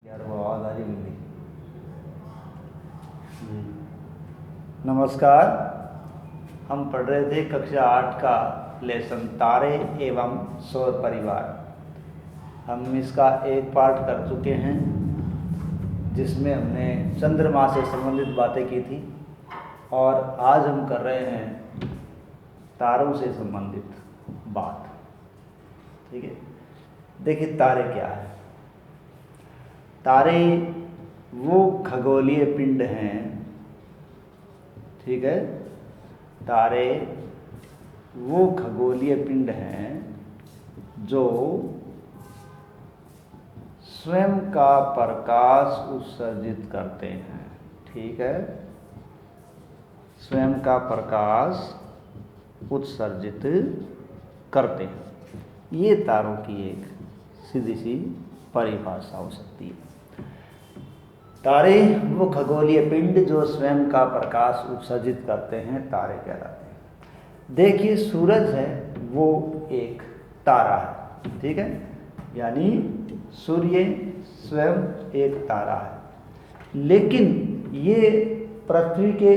यार वो आवाज़ आ रही बिल्ली। नमस्कार। हम पढ़ रहे थे कक्षा 8 का लेसन तारे एवं सौर परिवार। हम इसका एक पार्ट कर चुके हैं जिसमें हमने चंद्रमा से संबंधित बातें की थी और आज हम कर रहे हैं तारों से संबंधित बात। ठीक है, देखिए तारे क्या है। तारे वो खगोलीय पिंड हैं, ठीक है, तारे वो खगोलीय पिंड हैं जो स्वयं का प्रकाश उत्सर्जित करते हैं। ठीक है, स्वयं का प्रकाश उत्सर्जित करते हैं। ये तारों की एक सीधी सी परिभाषा हो सकती है। तारे वो खगोलीय पिंड जो स्वयं का प्रकाश उत्सर्जित करते हैं, तारे कहलाते हैं। देखिए सूरज है वो एक तारा है, ठीक है, यानी सूर्य स्वयं एक तारा है, लेकिन ये पृथ्वी के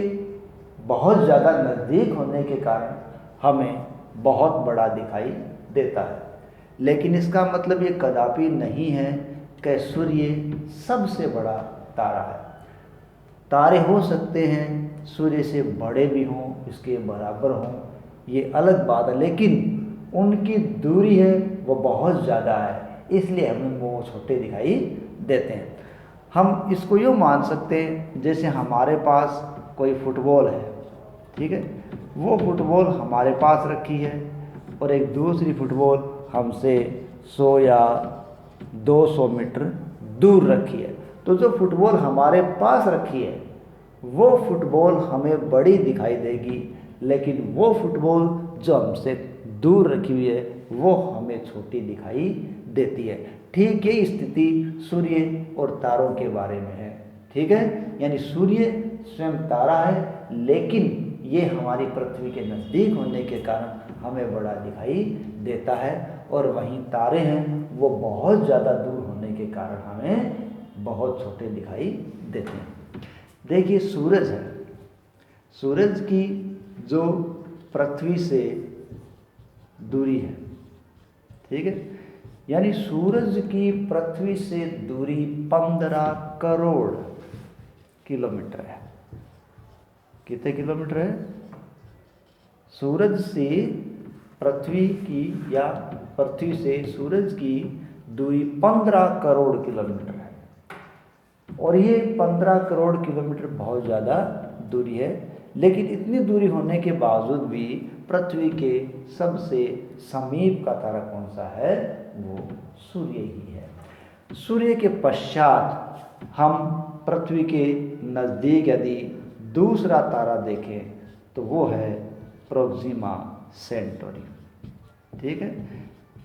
बहुत ज़्यादा नज़दीक होने के कारण हमें बहुत बड़ा दिखाई देता है। लेकिन इसका मतलब ये कदापि नहीं है कि सूर्य सबसे बड़ा तारा है। तारे हो सकते हैं सूर्य से बड़े भी हों, इसके बराबर हों, ये अलग बात है, लेकिन उनकी दूरी है वो बहुत ज़्यादा है, इसलिए हमें वो छोटे दिखाई देते हैं। हम इसको यूँ मान सकते हैं जैसे हमारे पास कोई फुटबॉल है, ठीक है, वो फुटबॉल हमारे पास रखी है और एक दूसरी फुटबॉल हमसे 100 या 200 मीटर दूर रखी है। तो जो फुटबॉल हमारे पास रखी है वो फुटबॉल हमें बड़ी दिखाई देगी, लेकिन वो फुटबॉल जो हमसे दूर रखी हुई है वो हमें छोटी दिखाई देती है। ठीक यही स्थिति सूर्य और तारों के बारे में है। ठीक है, यानी सूर्य स्वयं तारा है, लेकिन ये हमारी पृथ्वी के नज़दीक होने के कारण हमें बड़ा दिखाई देता है, और वहीं तारे हैं वो बहुत ज़्यादा दूर होने के कारण हमें बहुत छोटे दिखाई देते हैं। देखिए सूरज है, सूरज की जो पृथ्वी से दूरी है, ठीक है, यानी सूरज की पृथ्वी से दूरी 15 करोड़ किलोमीटर है। कितने किलोमीटर है? सूरज से पृथ्वी की या पृथ्वी से सूरज की दूरी 15 करोड़ किलोमीटर है, और ये 15 करोड़ किलोमीटर बहुत ज़्यादा दूरी है। लेकिन इतनी दूरी होने के बावजूद भी पृथ्वी के सबसे समीप का तारा कौन सा है? वो सूर्य ही है। सूर्य के पश्चात हम पृथ्वी के नज़दीक यदि दूसरा तारा देखें तो वो है प्रोक्सिमा सेंटोरी। ठीक है,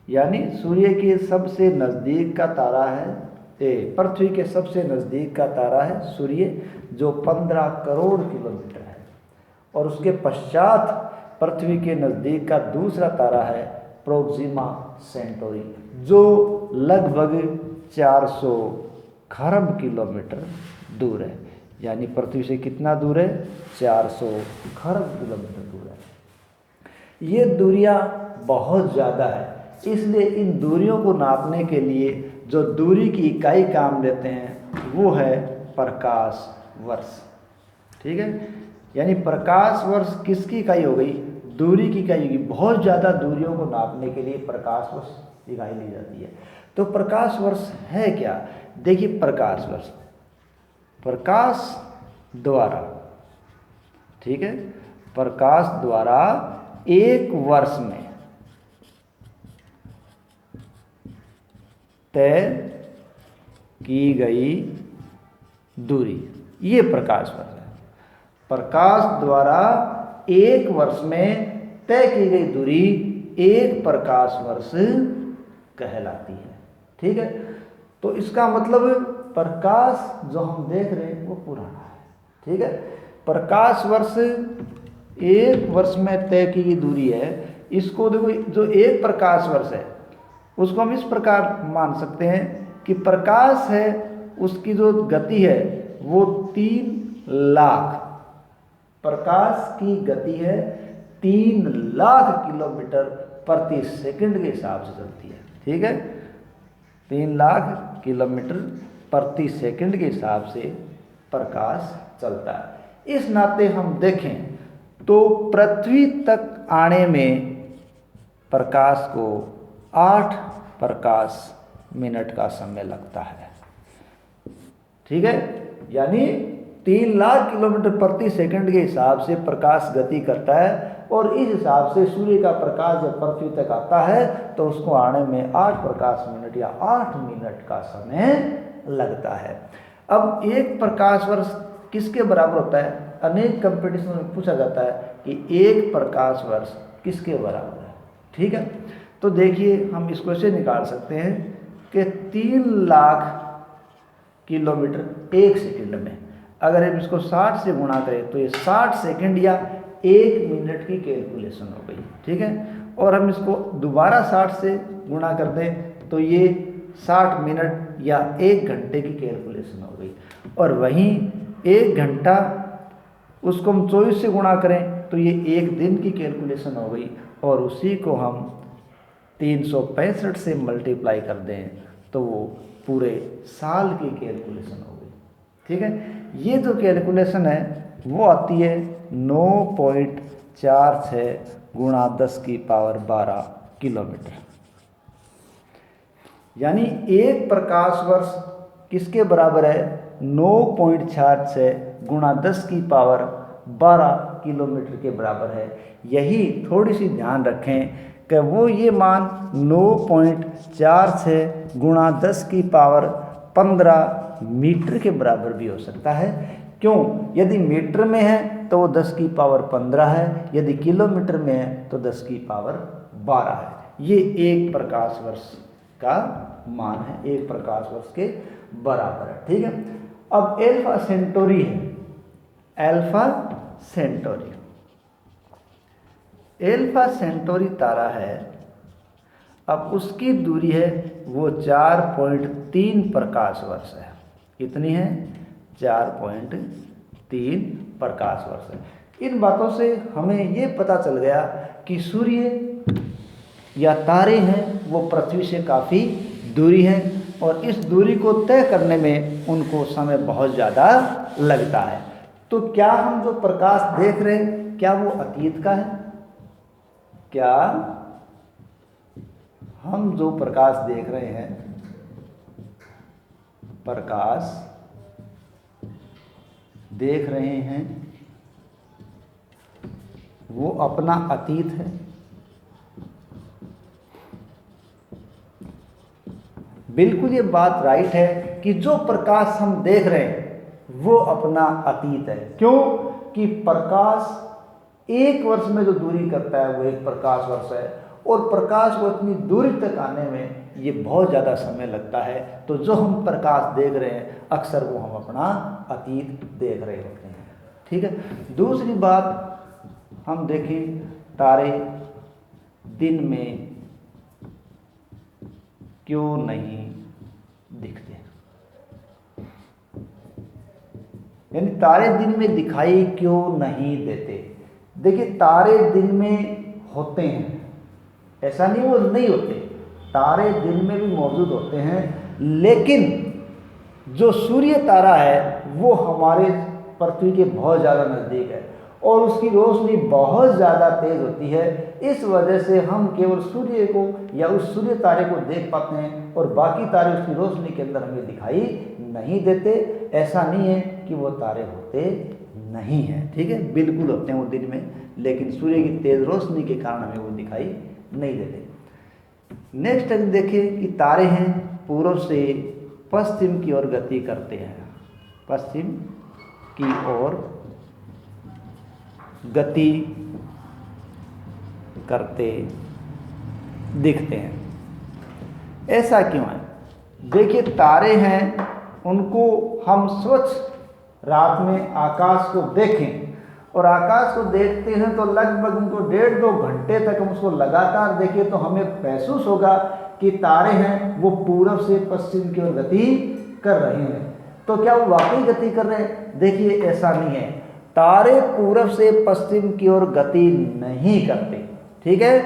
यानी सूर्य के सबसे नज़दीक का तारा है, पृथ्वी के सबसे नज़दीक का तारा है सूर्य, जो 15 करोड़ किलोमीटर है, और उसके पश्चात पृथ्वी के नज़दीक का दूसरा तारा है प्रोक्सिमा सेंटोरी, जो लगभग 400 खरब किलोमीटर दूर है। यानी पृथ्वी से कितना दूर है? 400 खरब किलोमीटर दूर है। ये दूरियां बहुत ज़्यादा है, इसलिए इन दूरियों को नापने के लिए जो दूरी की इकाई काम लेते हैं वो है प्रकाश वर्ष। ठीक है, यानी प्रकाश वर्ष किसकी इकाई हो गई? दूरी की इकाई होगी। बहुत ज़्यादा दूरियों को नापने के लिए प्रकाश वर्ष इकाई ली जाती है। तो प्रकाश वर्ष है क्या? देखिए प्रकाश वर्ष प्रकाश द्वारा, ठीक है, प्रकाश द्वारा एक वर्ष में तय की गई दूरी, ये प्रकाश वर्ष है। प्रकाश द्वारा एक वर्ष में तय की गई दूरी एक प्रकाश वर्ष कहलाती है। ठीक है, तो इसका मतलब प्रकाश जो हम देख रहे हैं वो पुराना है। ठीक है, प्रकाश वर्ष एक वर्ष में तय की गई दूरी है। इसको देखो, जो एक प्रकाश वर्ष है उसको हम इस प्रकार मान सकते हैं कि प्रकाश है उसकी जो गति है वो 3 लाख, प्रकाश की गति है 3 लाख किलोमीटर प्रति सेकंड के हिसाब से चलती है। ठीक है, 3 लाख किलोमीटर प्रति सेकंड के हिसाब से प्रकाश चलता है। इस नाते हम देखें तो पृथ्वी तक आने में प्रकाश को 8 प्रकाश मिनट का समय लगता है। ठीक है, यानी 3 लाख किलोमीटर प्रति सेकंड के हिसाब से प्रकाश गति करता है, और इस हिसाब से सूर्य का प्रकाश जब पृथ्वी तक आता है तो उसको आने में 8 प्रकाश मिनट या 8 मिनट का समय लगता है। अब एक प्रकाश वर्ष किसके बराबर होता है? अनेक कंपटीशन में पूछा जाता है कि एक प्रकाश वर्ष किसके बराबर है। ठीक है, तो देखिए हम इसको ऐसे निकाल सकते हैं कि 3 लाख किलोमीटर 1 सेकंड में, अगर हम इसको 60 से गुणा करें तो ये 60 सेकंड या 1 मिनट की कैलकुलेशन हो गई। ठीक है, और हम इसको दोबारा 60 से गुणा कर दें तो ये 60 मिनट या 1 घंटे की कैलकुलेशन हो गई। और वहीं 1 घंटा उसको हम 24 से गुणा करें तो ये 1 दिन की कैलकुलेशन हो गई, और उसी को हम 365 से मल्टीप्लाई कर दें तो वो पूरे साल की कैलकुलेशन हो गई। ठीक है, ये जो कैलकुलेशन है वो आती है 9.46 गुणा 10 की पावर 12 किलोमीटर। यानी एक प्रकाश वर्ष किसके बराबर है? 9.46 गुणा 10 की पावर 12 किलोमीटर के बराबर है। यही थोड़ी सी ध्यान रखें कि वो ये मान 9.46 गुणा 10 की पावर 15 मीटर के बराबर भी हो सकता है। क्यों? यदि मीटर में है तो वो 10 की पावर 15 है, यदि किलोमीटर में है तो 10 की पावर 12 है। ये एक प्रकाश वर्ष का मान है, एक प्रकाश वर्ष के बराबर है। ठीक है, अब एल्फा सेंटोरी है, एल्फा सेंटोरी, एल्फा सेंटोरी तारा है। अब उसकी दूरी है वो 4.3 प्रकाश वर्ष है। कितनी है? 4.3 प्रकाश वर्ष है। इन बातों से हमें ये पता चल गया कि सूर्य या तारे हैं वो पृथ्वी से काफ़ी दूरी है, और इस दूरी को तय करने में उनको समय बहुत ज़्यादा लगता है। तो क्या हम जो प्रकाश देख रहे हैं क्या वो अतीत का है? क्या हम जो प्रकाश देख रहे हैं, प्रकाश देख रहे हैं वो अपना अतीत है? बिल्कुल ये बात राइट है कि जो प्रकाश हम देख रहे हैं वो अपना अतीत है। क्यों? कि प्रकाश एक वर्ष में जो दूरी करता है वो एक प्रकाश वर्ष है, और प्रकाश को इतनी दूरी तक आने में ये बहुत ज़्यादा समय लगता है। तो जो हम प्रकाश देख रहे हैं अक्सर वो हम अपना अतीत देख रहे होते हैं। ठीक है, दूसरी बात हम देखें, तारे दिन में क्यों नहीं दिखते? यानी तारे दिन में दिखाई क्यों नहीं देते? देखिए, तारे दिन में होते हैं, ऐसा नहीं वो नहीं होते, तारे दिन में भी मौजूद होते हैं, लेकिन जो सूर्य तारा है वो हमारे पृथ्वी के बहुत ज़्यादा नज़दीक है और उसकी रोशनी बहुत ज़्यादा तेज़ होती है। इस वजह से हम केवल सूर्य को या उस सूर्य तारे को देख पाते हैं और बाकी तारे उसकी रोशनी के अंदर हमें दिखाई नहीं देते। ऐसा नहीं है कि वो तारे होते नहीं हैं, ठीक है, बिल्कुल होते हैं वो दिन में, लेकिन सूर्य की तेज़ रोशनी के कारण हमें वो दिखाई नहीं देते। नेक्स्ट अगर देखें कि तारे हैं पूर्व से पश्चिम की ओर गति करते हैं, पश्चिम की ओर गति करते दिखते हैं। ऐसा क्यों है? देखिए, तारे हैं, उनको हम स्वच्छ रात में आकाश को देखें और आकाश को देखते हैं तो लगभग उनको 1.5-2 घंटे तक हम उसको लगातार देखें तो हमें महसूस होगा कि तारे हैं वो पूर्व से पश्चिम की ओर गति कर रहे हैं। तो क्या वो वाकई गति कर रहे हैं? देखिए ऐसा नहीं है, तारे पूरब से पश्चिम की ओर गति नहीं करते, ठीक है,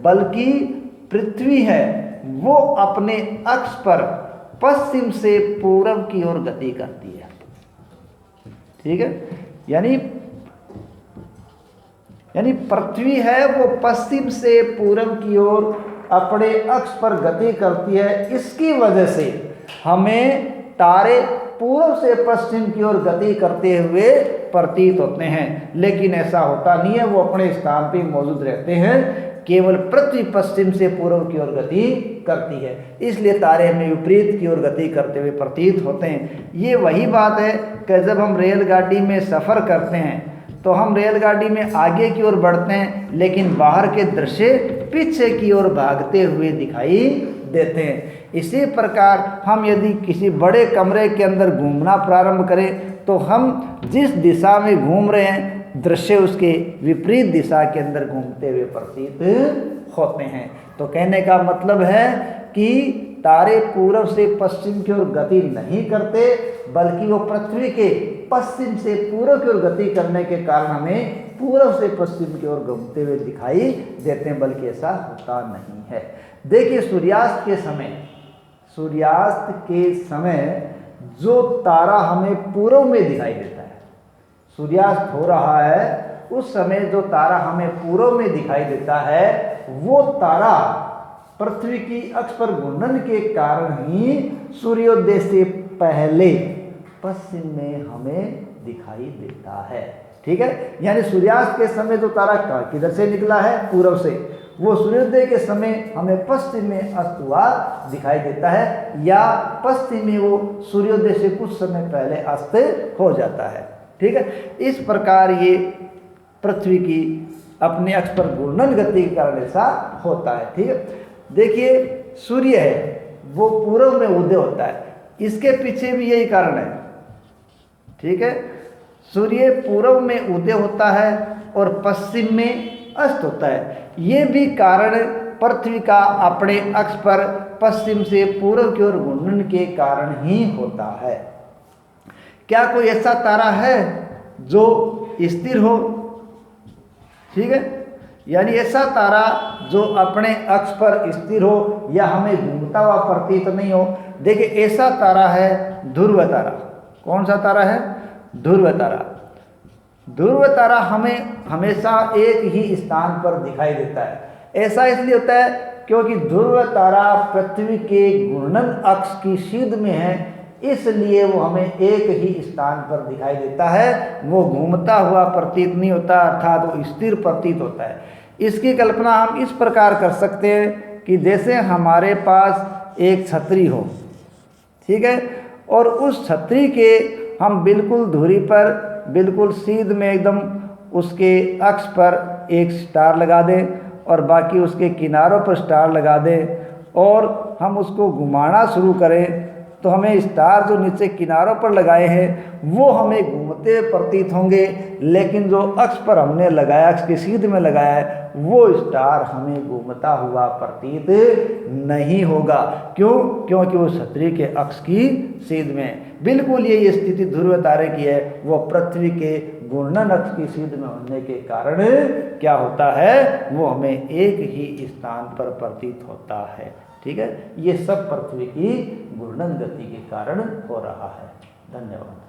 बल्कि पृथ्वी है वो अपने अक्ष पर पश्चिम से पूरब की ओर गति करती है, ठीक है। यानी पृथ्वी है वो पश्चिम से पूरब की ओर अपने अक्ष पर गति करती है। इसकी वजह से हमें तारे पूर्व से पश्चिम की ओर गति करते हुए प्रतीत होते हैं, लेकिन ऐसा होता नहीं है, वो अपने स्थान पे मौजूद रहते हैं। केवल पृथ्वी पश्चिम से पूर्व की ओर गति करती है, इसलिए तारे हमें विपरीत की ओर गति करते हुए प्रतीत होते हैं। ये वही बात है कि जब हम रेलगाड़ी में सफ़र करते हैं तो हम रेलगाड़ी में आगे की ओर बढ़ते हैं, लेकिन बाहर के दृश्य पीछे की ओर भागते हुए दिखाई देते हैं। इसी प्रकार हम यदि किसी बड़े कमरे के अंदर घूमना प्रारंभ करें तो हम जिस दिशा में घूम रहे हैं दृश्य उसके विपरीत दिशा के अंदर घूमते हुए प्रतीत होते हैं। तो कहने का मतलब है कि तारे पूर्व से पश्चिम की ओर गति नहीं करते, बल्कि वो पृथ्वी के पश्चिम से पूर्व की ओर गति करने के कारण हमें पूर्व से पश्चिम की ओर घूमते हुए दिखाई देते हैं, बल्कि ऐसा होता नहीं है। देखिए सूर्यास्त के समय जो तारा हमें पूर्व में दिखाई देता है, सूर्यास्त हो रहा है उस समय जो तारा हमें पूर्व में दिखाई देता है, वो तारा पृथ्वी की अक्ष पर घूर्णन के कारण ही सूर्योदय से पहले पश्चिम में हमें दिखाई देता है, ठीक है। यानी सूर्यास्त के समय जो तारा किधर से निकला है? पूर्व से, वो सूर्योदय के समय हमें पश्चिम में अस्त हुआ दिखाई देता है, या पश्चिम में वो सूर्योदय से कुछ समय पहले अस्त हो जाता है, ठीक है। इस प्रकार ये पृथ्वी की अपने अक्ष पर घूर्णन गति के कारण ऐसा होता है, ठीक है। देखिए सूर्य है वो पूर्व में उदय होता है, इसके पीछे भी यही कारण है, ठीक है। सूर्य पूर्व में उदय होता है और पश्चिम में अस्त होता है। ये भी कारण पृथ्वी का अपने अक्ष पर पश्चिम से पूर्व की ओर घूर्णन के कारण ही होता है। क्या कोई ऐसा तारा है जो स्थिर हो? ठीक है, यानी ऐसा तारा जो अपने अक्ष पर स्थिर हो या हमें घूमता हुआ प्रतीत नहीं हो। देखिए ऐसा तारा है ध्रुव तारा। कौन सा तारा है? ध्रुव तारा। ध्रुव तारा हमें हमेशा एक ही स्थान पर दिखाई देता है। ऐसा इसलिए होता है क्योंकि ध्रुव तारा पृथ्वी के घूर्णन अक्ष की सीध में है, इसलिए वो हमें एक ही स्थान पर दिखाई देता है। वो घूमता हुआ प्रतीत नहीं होता, अर्थात वो स्थिर प्रतीत होता है। इसकी कल्पना हम इस प्रकार कर सकते हैं कि जैसे हमारे पास एक छतरी हो, ठीक है, और उस छतरी के हम बिल्कुल धुरी पर बिल्कुल सीध में एकदम उसके अक्ष पर एक स्टार लगा दें और बाकी उसके किनारों पर स्टार लगा दें और हम उसको घुमाना शुरू करें, तो हमें स्टार जो नीचे किनारों पर लगाए हैं वो हमें घूमते प्रतीत होंगे, लेकिन जो अक्ष पर हमने लगाया, अक्ष के सीध में लगाया है, वो स्टार हमें घूमता हुआ प्रतीत नहीं होगा। क्यों? क्योंकि वो छतरी के अक्ष की सीध में। बिल्कुल ये स्थिति ध्रुव तारे की है। वो पृथ्वी के घूर्णन अक्ष की सीध में होने के कारण क्या होता है, वो हमें एक ही स्थान पर प्रतीत होता है। ठीक है, ये सब पृथ्वी की घूर्णन गति के कारण हो रहा है। धन्यवाद।